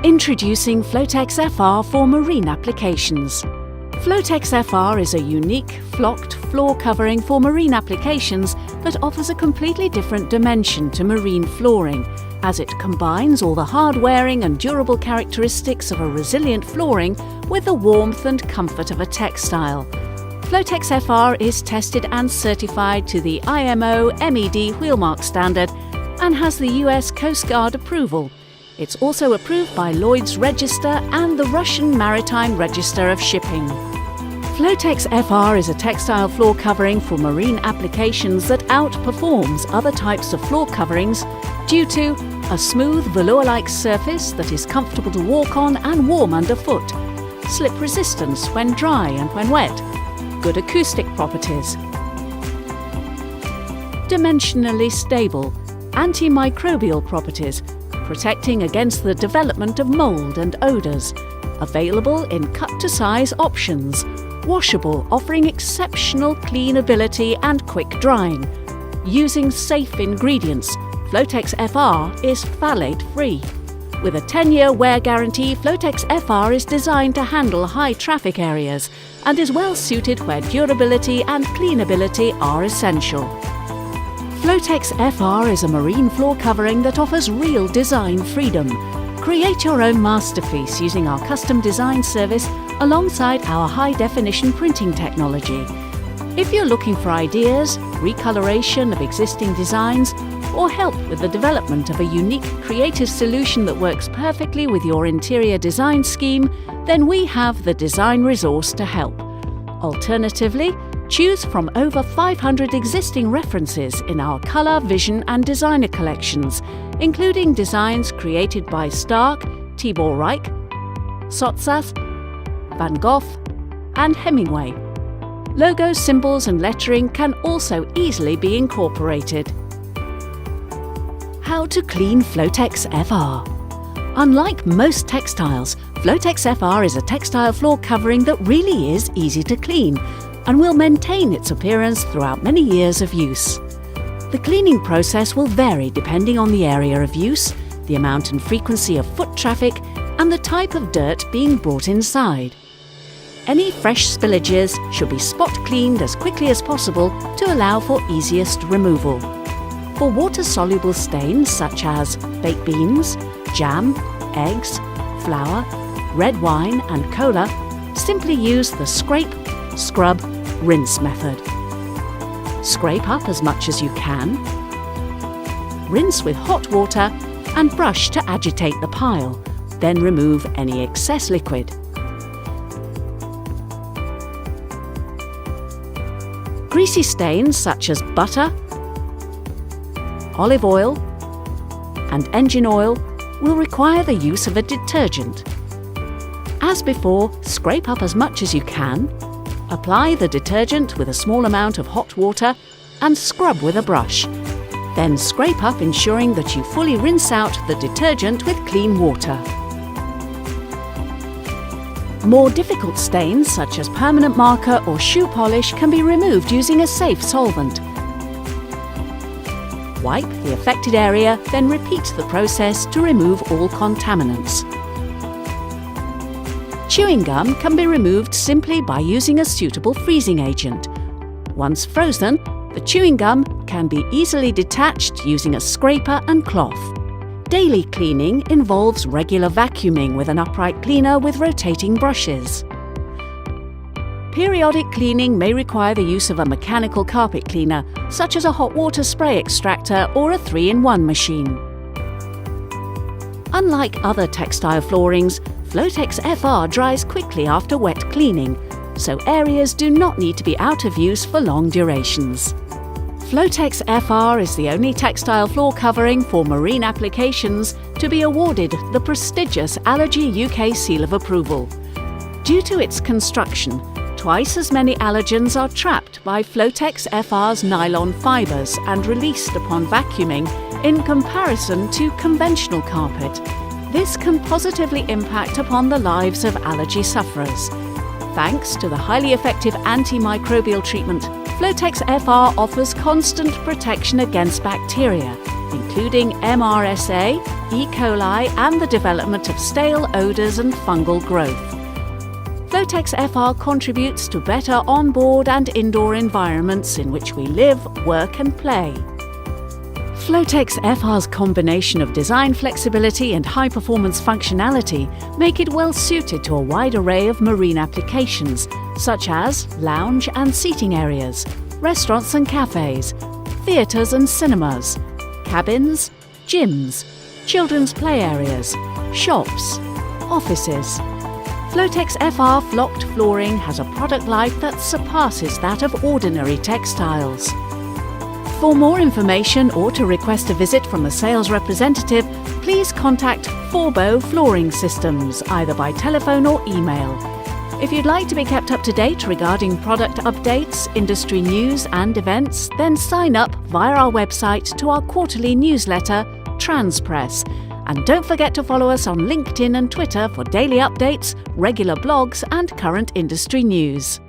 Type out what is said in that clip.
Introducing Flotex FR for marine applications. Flotex FR is a unique, flocked floor covering for marine applications that offers a completely different dimension to marine flooring, as it combines all the hard-wearing and durable characteristics of a resilient flooring with the warmth and comfort of a textile. Flotex FR is tested and certified to the IMO MED wheelmark standard and has the US Coast Guard approval. It's also approved by Lloyds Register and the Russian Maritime Register of Shipping. Flotex FR is a textile floor covering for marine applications that outperforms other types of floor coverings due to a smooth velour-like surface that is comfortable to walk on and warm underfoot, slip resistance when dry and when wet, good acoustic properties, dimensionally stable, antimicrobial properties, protecting against the development of mould and odours, available in cut-to-size options, washable, offering exceptional cleanability and quick drying. Using safe ingredients, Flotex FR is phthalate-free. With a 10-year wear guarantee, Flotex FR is designed to handle high traffic areas and is well suited where durability and cleanability are essential. Flotex FR is a marine floor covering that offers real design freedom. Create your own masterpiece using our custom design service alongside our high-definition printing technology. If you're looking for ideas, recoloration of existing designs, or help with the development of a unique creative solution that works perfectly with your interior design scheme, then we have the design resource to help. Alternatively, choose from over 500 existing references in our Colour, Vision and Designer collections, including designs created by Stark, Tibor Reich, Sotsas, Van Gogh and Hemingway. Logos, symbols and lettering can also easily be incorporated. How to clean Flotex FR. Unlike most textiles, Flotex FR is a textile floor covering that really is easy to clean and will maintain its appearance throughout many years of use. The cleaning process will vary depending on the area of use, the amount and frequency of foot traffic, and the type of dirt being brought inside. Any fresh spillages should be spot cleaned as quickly as possible to allow for easiest removal. For water-soluble stains such as baked beans, jam, eggs, flour, red wine and cola, simply use the scrape, scrub, rinse method. Scrape up as much as you can, rinse with hot water and brush to agitate the pile, then remove any excess liquid. Greasy stains such as butter, olive oil and engine oil will require the use of a detergent. As before, scrape up as much as you can, apply the detergent with a small amount of hot water and scrub with a brush. Then scrape up, ensuring that you fully rinse out the detergent with clean water. More difficult stains such as permanent marker or shoe polish can be removed using a safe solvent. Wipe the affected area, then repeat the process to remove all contaminants. Chewing gum can be removed simply by using a suitable freezing agent. Once frozen, the chewing gum can be easily detached using a scraper and cloth. Daily cleaning involves regular vacuuming with an upright cleaner with rotating brushes. Periodic cleaning may require the use of a mechanical carpet cleaner, such as a hot water spray extractor or a 3-in-1 machine. Unlike other textile floorings, Flotex FR dries quickly after wet cleaning, so areas do not need to be out of use for long durations. Flotex FR is the only textile floor covering for marine applications to be awarded the prestigious Allergy UK Seal of Approval. Due to its construction, twice as many allergens are trapped by Flotex FR's nylon fibres and released upon vacuuming in comparison to conventional carpet. This can positively impact upon the lives of allergy sufferers. Thanks to the highly effective antimicrobial treatment, Flotex FR offers constant protection against bacteria, including MRSA, E. coli and the development of stale odours and fungal growth. Flotex FR contributes to better on-board and indoor environments in which we live, work and play. Flotex FR's combination of design flexibility and high-performance functionality make it well suited to a wide array of marine applications, such as lounge and seating areas, restaurants and cafes, theatres and cinemas, cabins, gyms, children's play areas, shops, offices. Flotex FR flocked flooring has a product life that surpasses that of ordinary textiles. For more information or to request a visit from a sales representative, please contact Forbo Flooring Systems either by telephone or email. If you'd like to be kept up to date regarding product updates, industry news and events, then sign up via our website to our quarterly newsletter, Transpress. And don't forget to follow us on LinkedIn and Twitter for daily updates, regular blogs and current industry news.